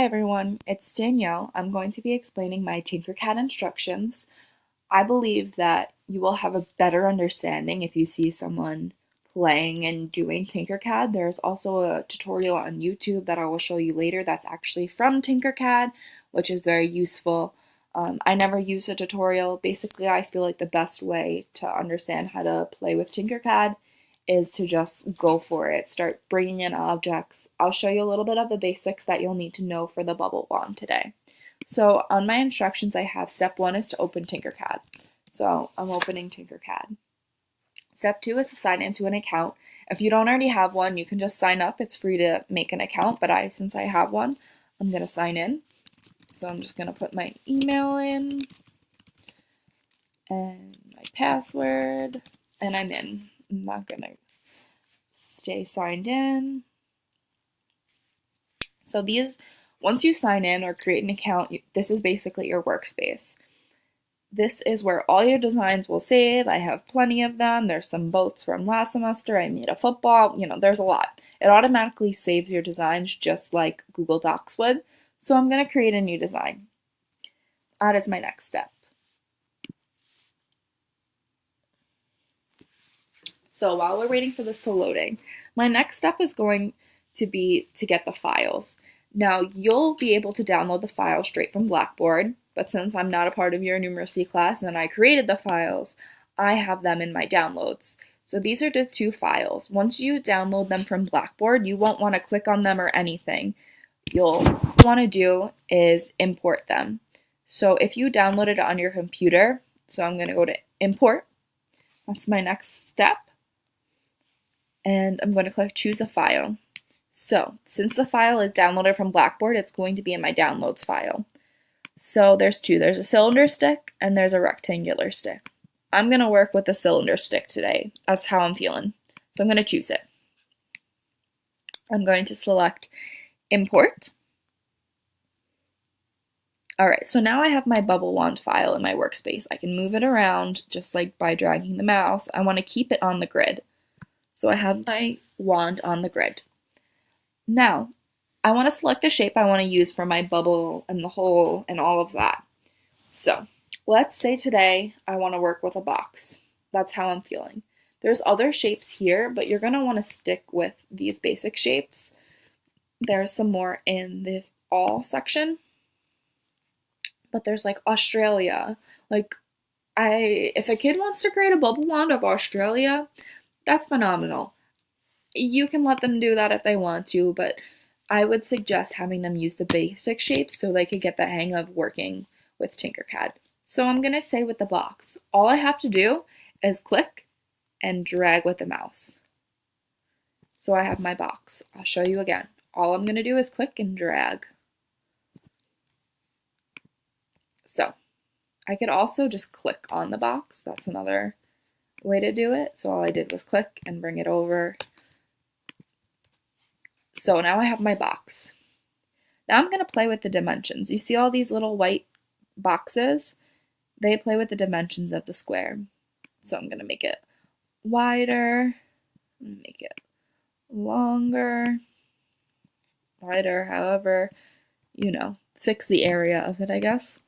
Hi everyone, it's Danielle. I'm going to be explaining my Tinkercad instructions. I believe that you will have a better understanding if you see someone playing and doing Tinkercad. There's also a tutorial on YouTube that I will show you later that's actually from Tinkercad, which is very useful. I never use a tutorial. Basically, I feel like the best way to understand how to play with Tinkercad is to just go for it. Start bringing in objects. I'll show you a little bit of the basics that you'll need to know for the bubble wand today. So on my instructions, I have step 1 is to open Tinkercad. So I'm opening Tinkercad. Step 2 is to sign into an account. If you don't already have one, you can just sign up. It's free to make an account, but since I have one, I'm going to sign in. So I'm just going to put my email in and my password, and I'm in. I'm not going to stay signed in. So once you sign in or create an account, this is basically your workspace. This is where all your designs will save. I have plenty of them. There's some boats from last semester. I made a football. There's a lot. It automatically saves your designs just like Google Docs would. So I'm going to create a new design. That is my next step. So while we're waiting for this to loading, my next step is going to be to get the files. Now, you'll be able to download the files straight from Blackboard, but since I'm not a part of your numeracy class and I created the files, I have them in my downloads. So these are the two files. Once you download them from Blackboard, you won't want to click on them or anything. You'll want to do is import them. So if you download it on your computer, so I'm going to go to import. That's my next step. And I'm going to click choose a file. So since the file is downloaded from Blackboard, it's going to be in my downloads file. So there's two. There's a cylinder stick and there's a rectangular stick. I'm going to work with the cylinder stick today. That's how I'm feeling. So I'm going to choose it. I'm going to select import. Alright, so now I have my bubble wand file in my workspace. I can move it around just like by dragging the mouse. I want to keep it on the grid. So I have my wand on the grid. Now, I want to select the shape I want to use for my bubble and the hole and all of that. So, let's say today I want to work with a box. That's how I'm feeling. There's other shapes here, but you're going to want to stick with these basic shapes. There's some more in the all section, but there's like Australia. If a kid wants to create a bubble wand of Australia, that's phenomenal. You can let them do that if they want to, but I would suggest having them use the basic shapes so they could get the hang of working with Tinkercad. So I'm going to say with the box, all I have to do is click and drag with the mouse. So I have my box. I'll show you again. All I'm going to do is click and drag. So I could also just click on the box. That's another way to do it. So all I did was click and bring it over. So now I have my box. Now I'm going to play with the dimensions. You see all these little white boxes? They play with the dimensions of the square. So I'm going to make it wider, make it longer, wider, however, fix the area of it, I guess.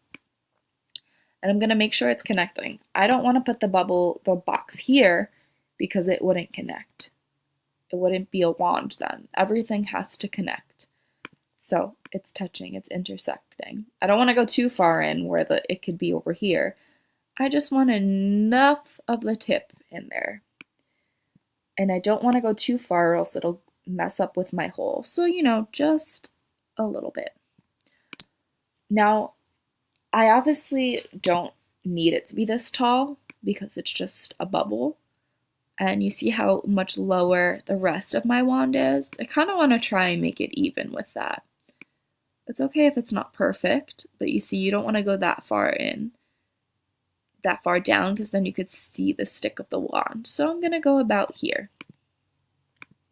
And I'm going to make sure it's connecting. I don't want to put the box here because it wouldn't connect. It wouldn't be a wand then. Everything has to connect. So it's touching, it's intersecting. I don't want to go too far in where it could be over here. I just want enough of the tip in there. And I don't want to go too far or else it'll mess up with my hole. So, just a little bit. Now, I obviously don't need it to be this tall because it's just a bubble. And you see how much lower the rest of my wand is? I kind of want to try and make it even with that. It's okay if it's not perfect, but you see you don't want to go that far down, because then you could see the stick of the wand. So I'm going to go about here.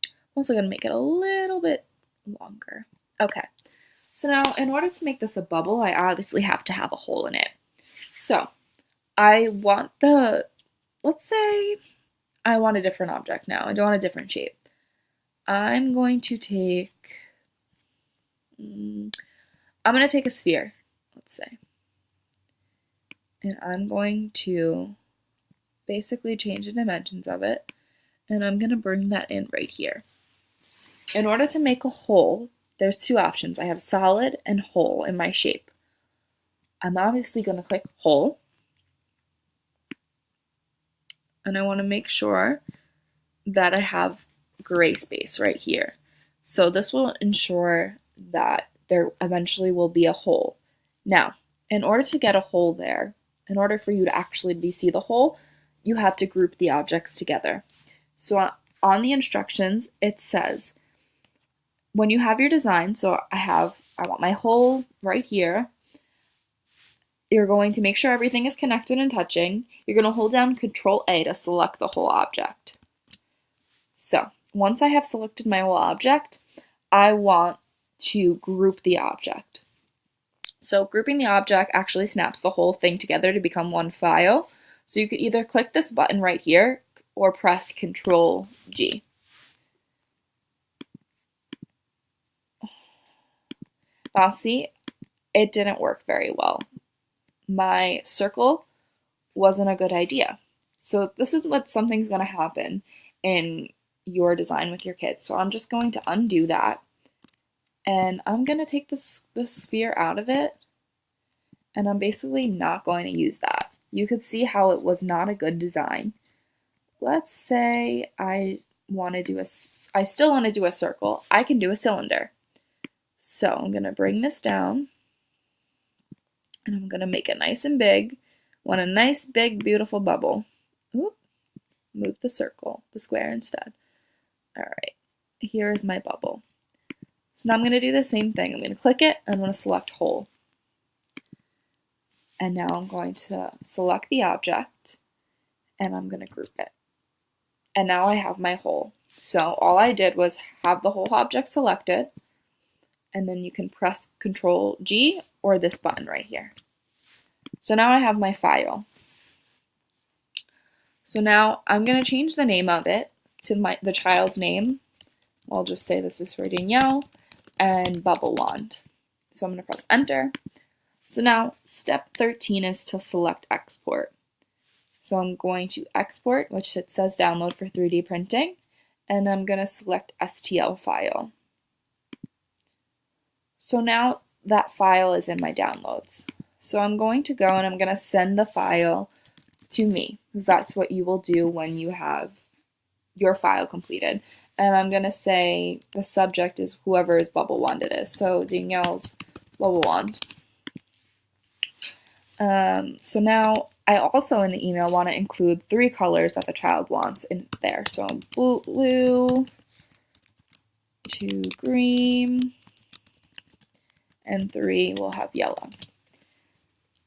I'm also going to make it a little bit longer. Okay, so now in order to make this a bubble, I obviously have to have a hole in it. So I want let's say I want a different object now. I don't want a different shape. I'm going to take I'm going to take a sphere, let's say, and I'm going to basically change the dimensions of it, and I'm going to bring that in right here. In order to make a hole, there's two options. I have solid and hole in my shape. I'm obviously going to click hole, and I want to make sure that I have gray space right here. So this will ensure that there eventually will be a hole. Now, in order to get a hole there, in order for you to actually see the hole, you have to group the objects together. So on the instructions, it says, when you have your design, so I want my hole right here. You're going to make sure everything is connected and touching. You're going to hold down Control A to select the whole object. So once I have selected my whole object, I want to group the object. So grouping the object actually snaps the whole thing together to become one file. So you could either click this button right here or press Control G. Now see, it didn't work very well. My circle wasn't a good idea. So this is what something's going to happen in your design with your kids. So I'm just going to undo that, and I'm going to take this sphere out of it, and I'm basically not going to use that. You could see how it was not a good design. Let's say I still want to do a circle. I can do a cylinder. So I'm going to bring this down, and I'm going to make it nice and big. Want a nice, big, beautiful bubble. Oop, move the circle, the square instead. All right, here is my bubble. So now I'm going to do the same thing. I'm going to click it, and I'm going to select hole. And now I'm going to select the object, and I'm going to group it. And now I have my hole. So all I did was have the whole object selected, and then you can press Control G or this button right here. So now I have my file. So now I'm going to change the name of it to the child's name. I'll just say this is for Danielle, and bubble wand. So I'm going to press enter. So now step 13 is to select export. So I'm going to export, which it says download for 3D printing, and I'm going to select STL file. So now that file is in my downloads. So I'm going to go and I'm going to send the file to me, because that's what you will do when you have your file completed. And I'm going to say the subject is whoever's bubble wand it is. So Danielle's bubble wand. So now I also in the email want to include 3 colors that the child wants in there. So blue to green, and 3 will have yellow.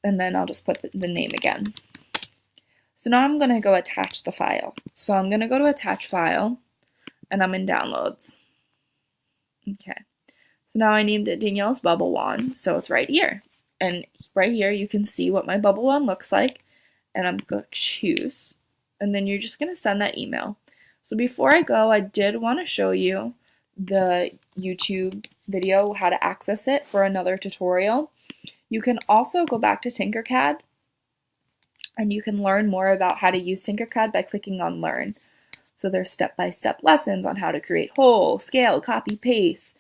And then I'll just put the name again. So now I'm going to go attach the file. So I'm going to go to attach file, and I'm in downloads. Okay. So now I named it Danielle's bubble wand, so it's right here. And right here you can see what my bubble wand looks like, and I'm going to choose. And then you're just going to send that email. So before I go, I did want to show you the YouTube video, how to access it for another tutorial. You can also go back to Tinkercad, and you can learn more about how to use Tinkercad by clicking on Learn. So there's step-by-step lessons on how to create whole, scale, copy, paste,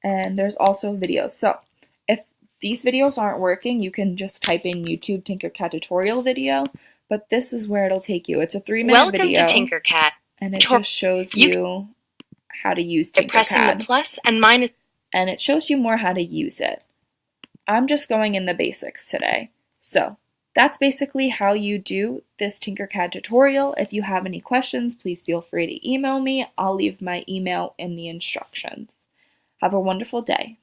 and there's also videos. So if these videos aren't working, you can just type in YouTube Tinkercad tutorial video, but this is where it'll take you. It's a 3-minute video. Welcome to Tinkercad. And it just shows you how to use Tinkercad. Pressing the plus and minus. And it shows you more how to use it. I'm just going in the basics today. So that's basically how you do this Tinkercad tutorial. If you have any questions, please feel free to email me. I'll leave my email in the instructions. Have a wonderful day.